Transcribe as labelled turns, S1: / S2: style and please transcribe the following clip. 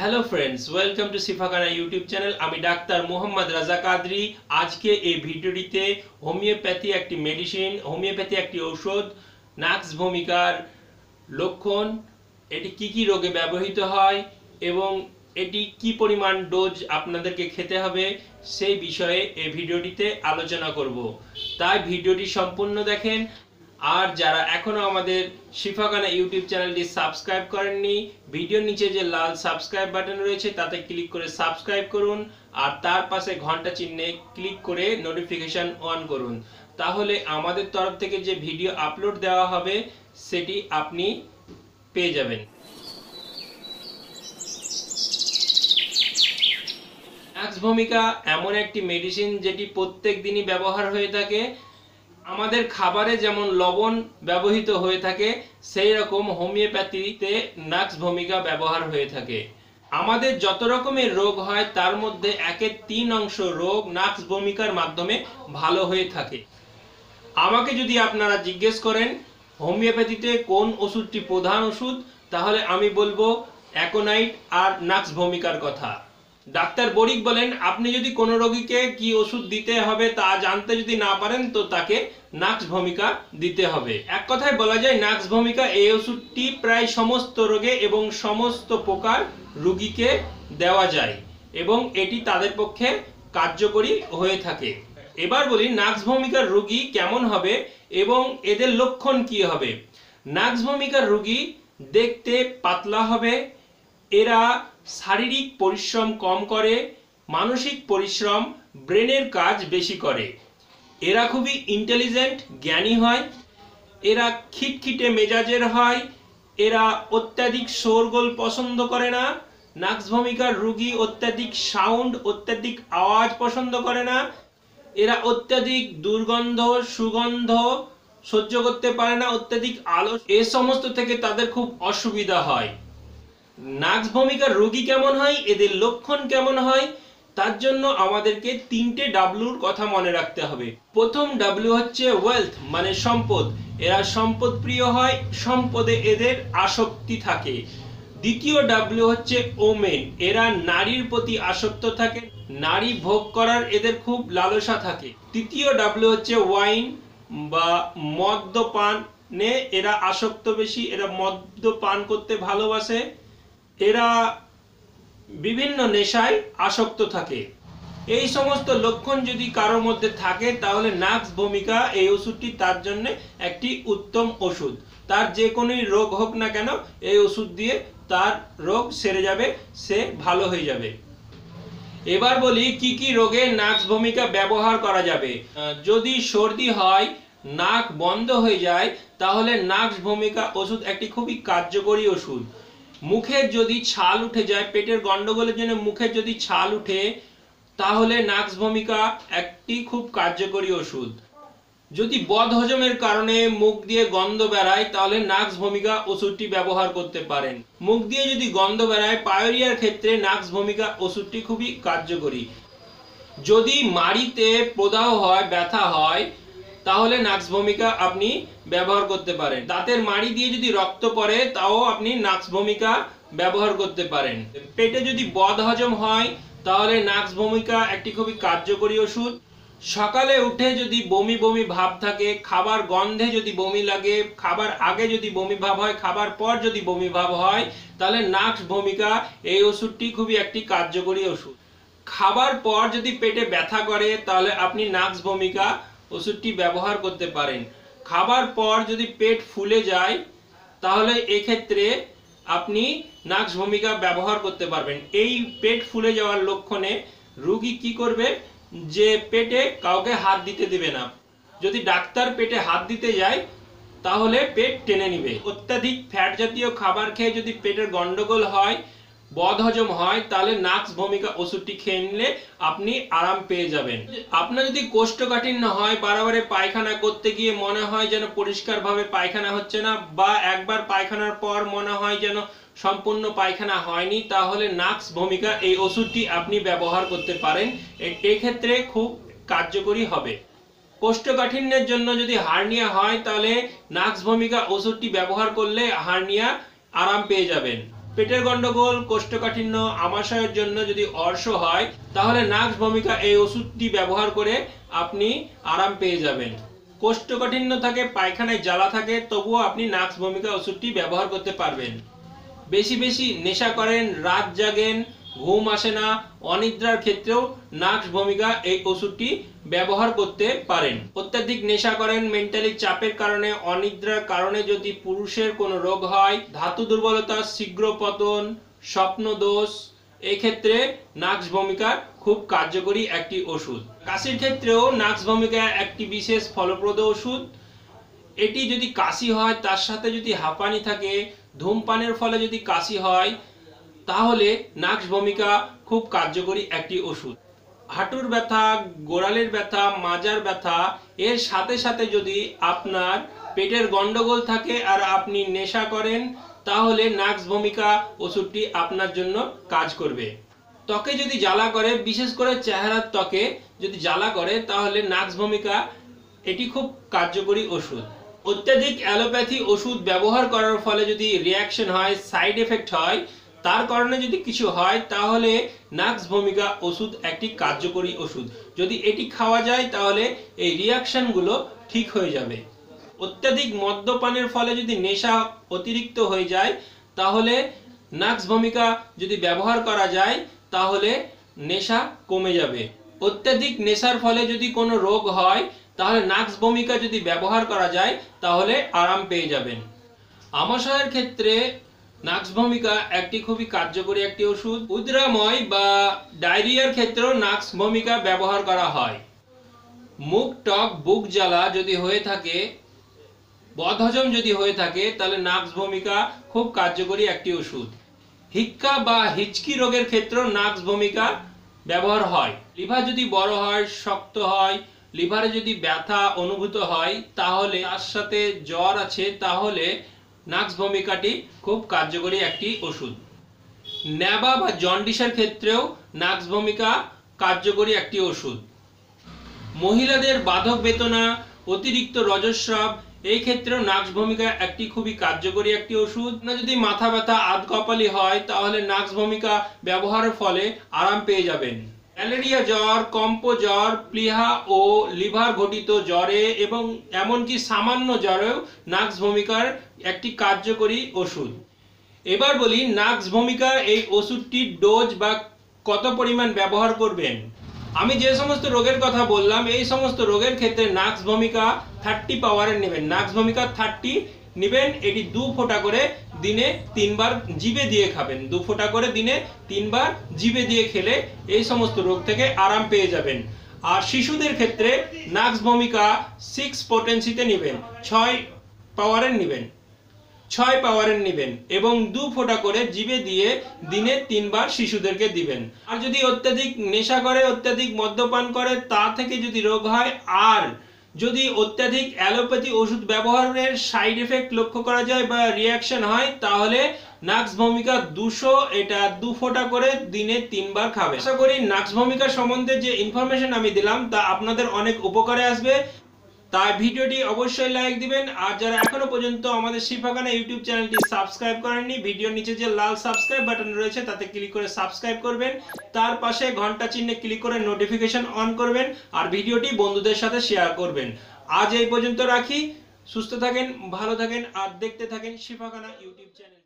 S1: Hello friends, welcome to Shifakhana YouTube channel. আমি doctor Mohammad Raza Qadri. আজকে এই ভিডিওটিতে হোমিওপ্যাথি একটি মেডিসিন, হোমিওপ্যাথি একটি ঔষধ, নাক্স ভূমিকার লক্ষণ, এটি কি কি রোগে ব্যবহৃত হয় এবং এটি কি পরিমাণ ডোজ আপনাদেরকে খেতে হবে সেই বিষয়ে এই ভিডিওটিতে আলোচনা করব। তাই ভিডিওটি সম্পূর্ণ দেখেন। আর যারা এখনো আমাদের সিফাখানা ইউটিউব চ্যানেলটি সাবস্ক্রাইব করেননি, ভিডিওর নিচে যে লাল সাবস্ক্রাইব বাটন রয়েছে তাতে ক্লিক করে সাবস্ক্রাইব করুন আর তার পাশে ঘন্টা চিহ্নে ক্লিক করে নোটিফিকেশন অন করুন। তাহলে আমাদের তরফ থেকে যে ভিডিও আপলোড দেওয়া হবে সেটি আপনি পেয়ে যাবেন। নাক্স ভূমিকা এমন একটি মেডিসিন যেটি প্রত্যেক দিনই ব্যবহার হয়ে থাকে। আমাদের খাবারে যেমন লবণ ব্যবহৃত হয়ে থাকে, সেই রকম হোমিওপ্যাথিতে নাক্স ভূমিকা ব্যবহার হয়ে থাকে। আমাদের যত রকমের রোগ হয় তার মধ্যে 1/3 রোগ নাক্স ভূমিকার মাধ্যমে ভালো হয়ে থাকে। আমাকে যদি আপনারা জিজ্ঞেস করেন হোমিওপ্যাথিতে কোন ওষুধটি প্রধান ওষুধ, তাহলে আমি বলবো অ্যাকোনাইট আর নাক্স ভূমিকার কথা। ডাক্তার বড়িক বলেন, আপনি যদি কোনো রোগীকে কি ওষুধ দিতে হবে তা জানতে যদি না পারেন তো তাকে নাক্স ভূমিকা দিতে হবে। এক কথায় বলা যায় নাক্স ভূমিকা এই ওষুধটি প্রায় সমস্ত রোগে এবং সমস্ত প্রকার রোগীকে দেওয়া যায় এবং এটি তাদের পক্ষে কার্যকরী হয়ে থাকে। এবার বলি নাক্স ভূমিকার রোগী কেমন হবে এবং এদের লক্ষণ কি হবে। নাক্স ভূমিকার রোগী দেখতে পাতলা হবে, এরা শারীরিক পরিশ্রম কম করে, মানসিক পরিশ্রম, ব্রেনের কাজ বেশি করে, এরা খুবই ইন্টেলিজেন্ট, জ্ঞানী হয়, এরা খিটখিটে মেজাজের হয়, এরা অত্যাধিক শোরগোল পছন্দ করে না। নাক্স ভূমিকার রোগী অত্যাধিক সাউন্ড, অত্যাধিক আওয়াজ পছন্দ করে না, এরা অত্যাধিক দুর্গন্ধ, সুগন্ধ সহ্য করতে পারে না, অত্যাধিক আলো, এ সমস্ত থেকে তাদের খুব অসুবিধা হয়। নাক্স ভূমিকার রোগী কেমন হয়, এদের লক্ষণ কেমন হয়, তার জন্য আমাদেরকে 3টে ডাব্লিউর কথা মনে রাখতে হবে। প্রথম ডাব্লিউ হচ্ছে ওয়েলথ, মানে সম্পদ। এরা সম্পদ প্রিয় হয়, সম্পদে এদের আসক্তি থাকে। দ্বিতীয় ডাব্লিউ হচ্ছে ওমেন, এরা নারীর প্রতি আসক্ত থাকে, নারী ভোগ করার এদের খুব লালসা থাকে। তৃতীয় ডাব্লিউ হচ্ছে ওয়াইন বা মদ্যপানে এরা আসক্ত বেশি, এরা মদ্যপান করতে ভালোবাসে, এরা বিভিন্ন নেশায় আসক্ত থাকে। এই সমস্ত লক্ষণ যদি কারোর মধ্যে থাকে তাহলে নাক্স ভূমিকা এই ওষুধটি তার জন্য একটি উত্তম ওষুধ। তার যে কোনো রোগ হোক না কেন এই ওষুধ দিয়ে তার রোগ সেরে যাবে, সে ভালো হয়ে যাবে। এবার বলি কি কি রোগে নাক্স ভূমিকা ব্যবহার করা যাবে। যদি সর্দি হয়, নাক বন্ধ হয়ে যায়, তাহলে নাক্স ভূমিকা ওষুধ একটি খুবই কার্যকরী ওষুধ। মুখের যদি ছাল উঠে যায়, পেটের গন্ডগোলের জন্য মুখের যদি ছাল উঠে, তাহলে নাক্স ভূমিকা একটি খুব কার্যকরী ওষুধ। যদি বদহজমের কারণে মুখ দিয়ে গন্ধ বেরায়, তাহলে নাক্স ভূমিকা ওষুধটি ব্যবহার করতে পারেন। মুখ দিয়ে যদি গন্ধ বেরায়, পায়োরিয়ার ক্ষেত্রে নাক্স ভূমিকা ওষুধটি খুবই কার্যকরী। যদি মাড়িতে প্রদাহ হয়, ব্যথা হয়, তাহলে নাক্স ভূমিকা আপনি ব্যবহার করতে পারেন। দাঁতের মাড়ি দিয়ে যদি রক্ত পড়ে, তাও আপনি নাক্স ভূমিকা ব্যবহার করতে পারেন। পেটে যদি বদহজম হয়, তাহলে নাক্স ভূমিকা একটি খুবই কার্যকরী ওষুধ। সকালে উঠে যদি বমি বমি ভাব থাকে, খাবার গন্ধে যদি বমি লাগে, খাবার আগে যদি বমি ভাব হয়, খাবার পর যদি বমি ভাব হয়, তাহলে নাক্স ভূমিকা এই ওষুধটি খুবই একটি কার্যকরী ওষুধ। খাবার পর যদি পেটে ব্যথা করে, তাহলে আপনি নাক্স ভূমিকা ওষুধটি ব্যবহার করতে পারেন। খাবার পর যদি পেট ফুলে যায়, তাহলে এক্ষেত্রে আপনি নাক্স ভূমিকা ব্যবহার করতে পারবেন। এই পেট ফুলে যাওয়ার লক্ষণে রোগী কি করবে, যে পেটে কাউকে হাত দিতে দেবে না। যদি ডাক্তার পেটে হাত দিতে যায় তাহলে পেট টেনে নিবে। অত্যাধিক ফ্যাট জাতীয় খাবার খেয়ে যদি পেটের গন্ডগোল হয়, বদহজম হয়, তাহলে নাক্স ভূমিকা ওষুধটি খেয়ে নিলে আপনি আরাম পেয়ে যাবেন। আপনার যদি কোষ্ঠকাঠিন্য হয়, বারবার পায়খানা করতে গিয়ে মনে হয় যেন পরিষ্কারভাবে পায়খানা হচ্ছে না, বা একবার পায়খানার পর মনে হয় যেন সম্পূর্ণ পায়খানা হয়নি, তাহলে নাক্স ভূমিকা এই ওষুধটি আপনি ব্যবহার করতে পারেন। এক্ষেত্রে খুব কার্যকরী হবে। কোষ্ঠকাঠিন্যের জন্য যদি হার্নিয়া হয়, তাহলে নাক্স ভূমিকা ওষুধটি ব্যবহার করলে হার্নিয়া আরাম পেয়ে যাবেন। পেটের গন্ডগোল, কোষ্ঠকাঠিন্য, আমাশয়ের জন্য যদি অর্শ হয় তাহলে নাক্স ভূমিকা এই ওষুধটি ব্যবহার করে আপনি আরাম পেয়ে যাবেন। কোষ্ঠকাঠিন্য থাকে, পায়খানায় জ্বালা থাকে, তবুও আপনি নাক্স ভূমিকা ওষুধটি ব্যবহার করতে পারবেন। বেশি বেশি নেশা করেন, রাত জাগেন, ঘুম আসে না, অনিদ্রার ক্ষেত্রেও নাক্স ভূমিকা এই ওষুধটি ব্যবহার করতে পারেন। অত্যাধিক নেশা করেন, মেন্টালি চাপের কারণে, অনিদ্রার কারণে যদি পুরুষের কোনো রোগ হয়, ধাতু দুর্বলতা, শীঘ্র পতন, স্বপ্ন দোষ, এই ক্ষেত্রে নাক্স ভূমিকা খুব কার্যকরী একটি ওষুধ। কাশির ক্ষেত্রেও নাক্স ভূমিকা একটি বিশেষ ফলপ্রদ ওষুধ। এটি যদি কাশি হয়, তার সাথে যদি হাঁপানি থাকে, ধূমপানের ফলে যদি কাশি হয়, তাহলে নাক্স ভূমিকা খুব কার্যকরী একটি ওষুধ। হাঁটুর ব্যথা, গোড়ালির ব্যথা, মাজার ব্যথা, এর সাথে সাথে যদি আপনার পেটের গন্ডগোল থাকে আর আপনি নেশা করেন, তাহলে নাক্স ভূমিকা ওষুধটি আপনার জন্য কাজ করবে। ত্বকে যদি জ্বালা করে, বিশেষ করে চেহারার ত্বকে যদি জ্বালা করে, তাহলে নাক্স ভূমিকা এটি খুব কার্যকরী ওষুধ। অত্যাধিক অ্যালোপ্যাথি ওষুধ ব্যবহার করার ফলে যদি রিয়াকশন হয়, সাইড এফেক্ট হয়, তার কারণে যদি কিছু হয়, তাহলে নাক্স ভূমিকা ওষুধ একটি কার্যকরী ওষুধ। যদি এটি খাওয়া যায় তাহলে এই রিয়াকশনগুলো ঠিক হয়ে যাবে। অত্যাধিক মদ্যপানের ফলে যদি নেশা অতিরিক্ত হয়ে যায়, তাহলে নাক্স ভূমিকা যদি ব্যবহার করা যায় তাহলে নেশা কমে যাবে। অত্যাধিক নেশার ফলে যদি কোনো রোগ হয়, তাহলে নাক্স ভূমিকা যদি ব্যবহার করা যায় তাহলে আরাম পেয়ে যাবেন। আমাশয়ের ক্ষেত্রে নাক্স ভূমিকা একটি খুবই কার্যকরী একটি ওষুধ। উদ্রাময় বা ডায়রিয়ার ক্ষেত্রেও নাক্স ভূমিকা ব্যবহার করা হয়। মুখ টক, বুক জ্বালা যদি হয়ে থাকে, বদহজম যদি হয়ে থাকে, তাহলে নাক্স ভূমিকা খুব কার্যকরী একটি ওষুধ। হিক্কা বা হিচকি রোগের ক্ষেত্রেও নাক্স ভূমিকা ব্যবহার হয়। লিভার যদি বড় হয়, শক্ত হয়, লিভারে যদি ব্যথা অনুভূত হয়, তাহলে তার সাথে জ্বর আছে, তাহলে নাক্স ভূমিকাটি খুব কার্যকরী একটি ওষুধ। ন্যাবা বা জন্ডিসের ক্ষেত্রেও নাক্স ভূমিকা কার্যকরী একটি ওষুধ। মহিলাদের বাধক বেদনা, অতিরিক্ত রজস্রাব, এই ক্ষেত্রেও নাক্স ভূমিকা একটি খুবই কার্যকরী একটি ওষুধ। না যদি মাথা ব্যথা, আধকপালি হয়, তাহলে নাক্স ভূমিকা ব্যবহারের ফলে আরাম পেয়ে যাবেন। ম্যালেরিয়া জ্বর, কম্প জ্বর, প্লিহা ও লিভার ঘটিত জ্বরে এবং এমনকি সামান্য জ্বরেও নাক্স ভূমিকার একটি কার্যকরী ওষুধ। এবার বলি নাক্স ভূমিকা এই ওষুধটির ডোজ বা কত পরিমাণ ব্যবহার করবেন। আমি যে সমস্ত রোগের কথা বললাম, এই সমস্ত রোগের ক্ষেত্রে নাক্স ভূমিকা 30 পাওয়ারের নেবেন। নাক্স ভূমিকা 30 নেবেন। এটি 2 ফোঁটা করে দিনে 3 বার জিভে দিয়ে খাবেন। 2 ফোঁটা করে দিনে 3 বার জিভে দিয়ে খেলে এই সমস্ত রোগ থেকে আরাম পেয়ে যাবেন। আর শিশুদের ক্ষেত্রে নাক্স ভূমিকা 6 পোটেন্সিতে নেবেন, 6 পাওয়ারের নেবেন, 6 পাওয়ারের নেবেন এবং 2 ফোঁটা করে জিভে দিয়ে দিনে 3 বার শিশুদেরকে দিবেন। আর যদি অত্যাধিক নেশা করে, অত্যাধিক মদ্যপান করে, তা থেকে যদি রোগ হয়, আর যদি অত্যাধিক অ্যালোপ্যাথি ওষুধ ব্যবহারের সাইড এফেক্ট লক্ষ্য করা যায় বা রিয়াকশন হয়, তাহলে নাক্স ভূমিকা 200, এটা 2 ফোঁটা করে দিনে 3 বার খাবেন। আশা করি নাক্স ভূমিকা সম্বন্ধে যে ইনফরমেশন আমি দিলাম তা আপনাদের অনেক উপকারে আসবে। তাই ভিডিওটি অবশ্যই লাইক দিবেন। আর যারা এখনো পর্যন্ত আমাদের শিফাখানা ইউটিউব চ্যানেলটি সাবস্ক্রাইব করেননি, ভিডিওর নিচে যে লাল সাবস্ক্রাইব বাটন রয়েছে তাতে ক্লিক করে সাবস্ক্রাইব করবেন। তার পাশে ঘন্টা চিহ্নে ক্লিক করে নোটিফিকেশন অন করবেন আর ভিডিওটি বন্ধুদের সাথে শেয়ার করবেন। আজ এই পর্যন্ত রাখি। সুস্থ থাকেন, ভালো থাকেন আর দেখতে থাকেন শিফাখানা ইউটিউব চ্যানেল।